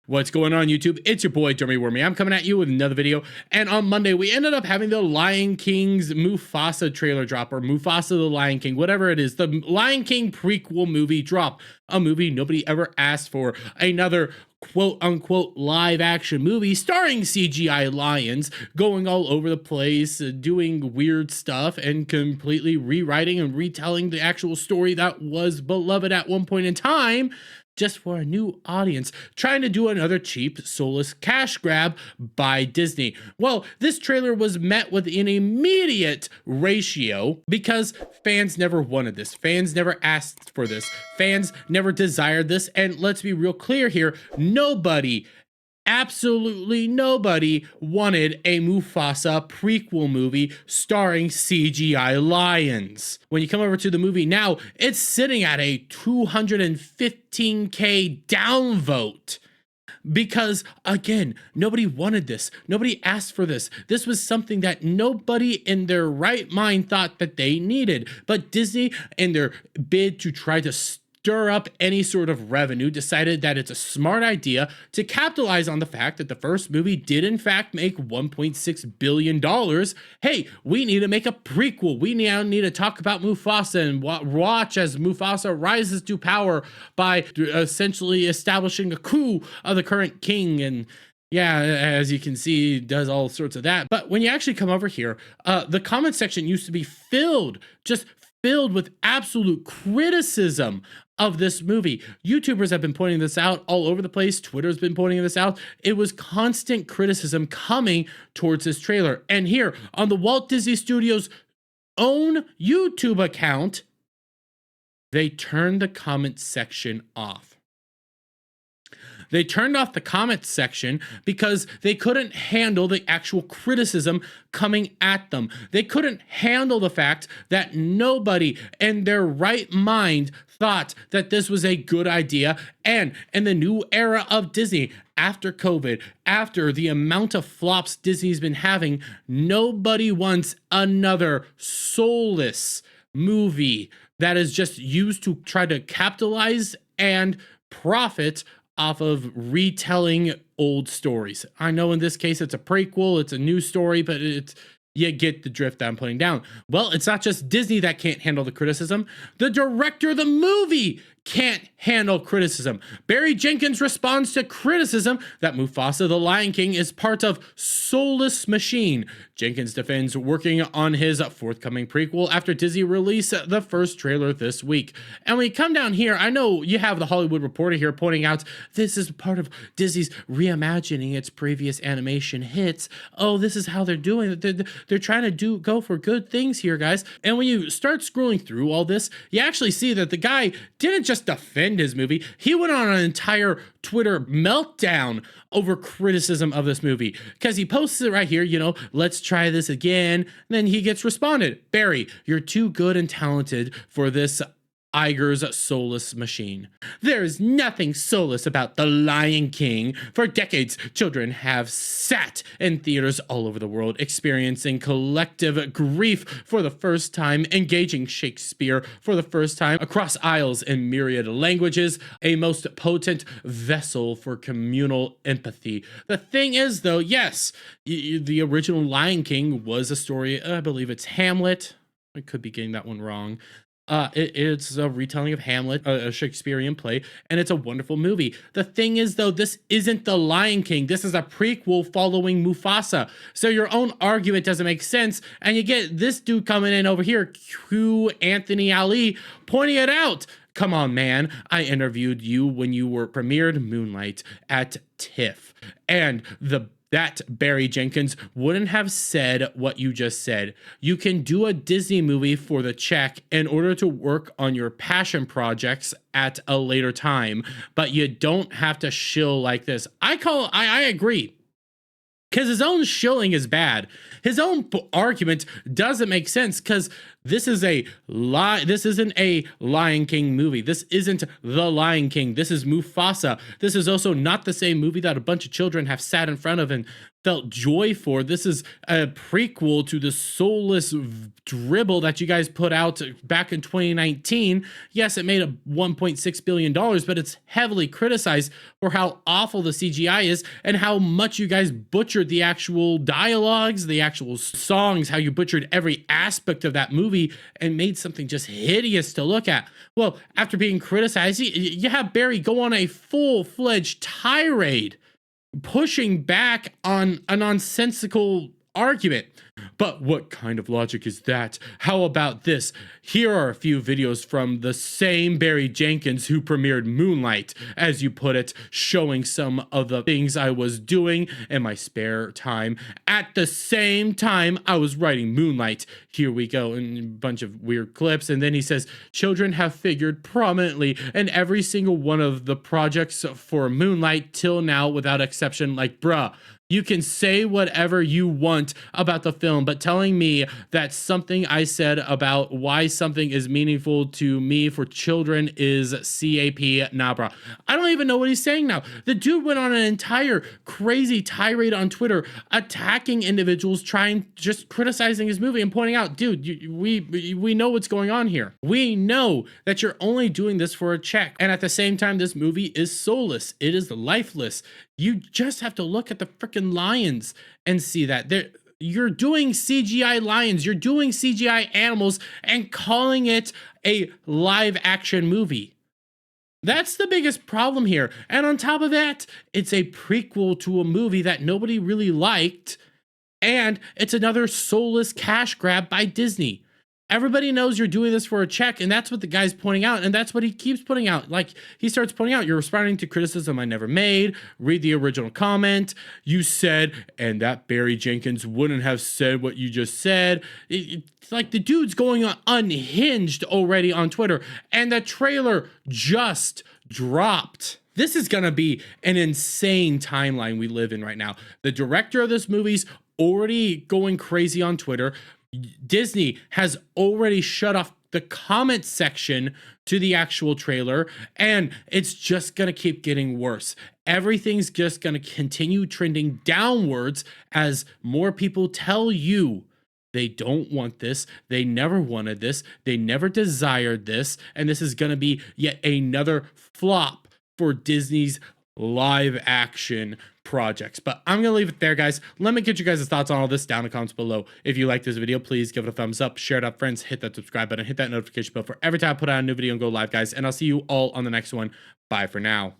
What's going on, YouTube? It's your boy Jeremy Wormy. I'm coming at you with another video, and on Monday we ended up having the Lion King's Mufasa trailer drop, or Mufasa the Lion King, whatever it is, the Lion King prequel movie drop, a movie nobody ever asked for, another quote-unquote live-action movie starring CGI lions going all over the place, doing weird stuff and completely rewriting and retelling the actual story that was beloved at one point in time, just for a new audience, trying to do another cheap, soulless cash grab by Disney. Well, this trailer was met with an immediate ratio because fans never wanted this. Fans never asked for this. Fans never desired this. And let's be real clear here, nobody, absolutely nobody wanted a Mufasa prequel movie starring CGI lions. When you come over to the movie now, it's sitting at a 215K downvote. Because, again, nobody wanted this. Nobody asked for this. This was something that nobody in their right mind thought that they needed. But Disney, in their bid to try to stir up any sort of revenue, decided that it's a smart idea to capitalize on the fact that the first movie did in fact make $1.6 billion. Hey, we need to make a prequel. We now need to talk about Mufasa and watch as Mufasa rises to power by essentially establishing a coup of the current king. And yeah, as you can see, does all sorts of that. But when you actually come over here, the comment section used to be filled with absolute criticism of this movie. YouTubers have been pointing this out all over the place. Twitter's been pointing this out. It was constant criticism coming towards this trailer. And here on the Walt Disney Studios' own YouTube account, they turned the comment section off. They turned off the comments section because they couldn't handle the actual criticism coming at them. They couldn't handle the fact that nobody in their right mind thought that this was a good idea. And in the new era of Disney, after COVID, after the amount of flops Disney's been having, nobody wants another soulless movie that is just used to try to capitalize and profit off of retelling old stories. I know in this case it's a prequel, it's a new story, but you get the drift I'm putting down. Well, it's not just Disney that can't handle the criticism. The director of the movie can't handle criticism. Barry Jenkins responds to criticism that Mufasa the Lion King is part of soulless machine. Jenkins defends working on his forthcoming prequel after Disney released the first trailer this week. And when you come down here, I know you have the Hollywood Reporter here pointing out this is part of Disney's reimagining its previous animation hits. Oh, this is how they're doing it. They're trying to go for good things here, guys. And when you start scrolling through all this, you actually see that the guy didn't just defend his movie. He went on an entire Twitter meltdown over criticism of this movie because he posts it right here, you know, let's try this again. And then he gets responded, Barry, you're too good and talented for this Iger's soulless machine. There is nothing soulless about The Lion King. For decades, children have sat in theaters all over the world, experiencing collective grief for the first time, engaging Shakespeare for the first time across aisles in myriad languages, a most potent vessel for communal empathy. The thing is, though, yes, the original Lion King was a story, I believe it's Hamlet. I could be getting that one wrong. It's a retelling of Hamlet, a Shakespearean play, and it's a wonderful movie. The thing is, though, this isn't The Lion King. This is a prequel following Mufasa. So your own argument doesn't make sense, and you get this dude coming in over here, Q Anthony Ali, pointing it out. Come on, man. I interviewed you when you were premiered Moonlight at TIFF, and that Barry Jenkins wouldn't have said what you just said. You can do a Disney movie for the check in order to work on your passion projects at a later time, but you don't have to shill like this. I agree. Because his own shilling is bad. His own argument doesn't make sense because this is this isn't a Lion King movie. This isn't The Lion King. This is Mufasa. This is also not the same movie that a bunch of children have sat in front of and felt joy for. This is a prequel to the soulless dribble that you guys put out back in 2019. Yes, it made a $1.6 billion, but it's heavily criticized for how awful the CGI is and how much you guys butchered the actual dialogues, the actual songs, how you butchered every aspect of that movie and made something just hideous to look at. Well, after being criticized, you have Barry go on a full-fledged tirade pushing back on a nonsensical argument. But what kind of logic is that? How about this? Here are a few videos from the same Barry Jenkins who premiered Moonlight, as you put it, showing some of the things I was doing in my spare time. At the same time, I was writing Moonlight. Here we go, and a bunch of weird clips. And then he says, children have figured prominently in every single one of the projects for Moonlight till now without exception. Like, bruh, you can say whatever you want about the film, but telling me that something I said about why something is meaningful to me for children is CAP, nah, bro. I don't even know what he's saying now. The dude went on an entire crazy tirade on Twitter attacking individuals, just criticizing his movie and pointing out, dude, we know what's going on here. We know that you're only doing this for a check. And at the same time, this movie is soulless. It is lifeless. You just have to look at the freaking lions and see that you're doing CGI lions, you're doing CGI animals and calling it a live action movie. That's the biggest problem here. And on top of that, it's a prequel to a movie that nobody really liked. And it's another soulless cash grab by Disney. Everybody knows you're doing this for a check, and that's what the guy's pointing out, and that's what he keeps putting out. Like, he starts pointing out, you're responding to criticism I never made. Read the original comment. You said, and that Barry Jenkins wouldn't have said what you just said. It's like the dude's going unhinged already on Twitter, and the trailer just dropped. This is gonna be an insane timeline we live in right now. The director of this movie's already going crazy on Twitter. Disney has already shut off the comment section to the actual trailer, and it's just going to keep getting worse. Everything's just going to continue trending downwards as more people tell you they don't want this, they never wanted this, they never desired this, and this is going to be yet another flop for Disney's live action projects. But I'm gonna leave it there, guys. Let me get you guys' thoughts on all this down in the comments below. If you like this video, please give it a thumbs up, share it up, friends, hit that subscribe button, hit that notification bell for every time I put out a new video and go live, guys, and I'll see you all on the next one. Bye for now.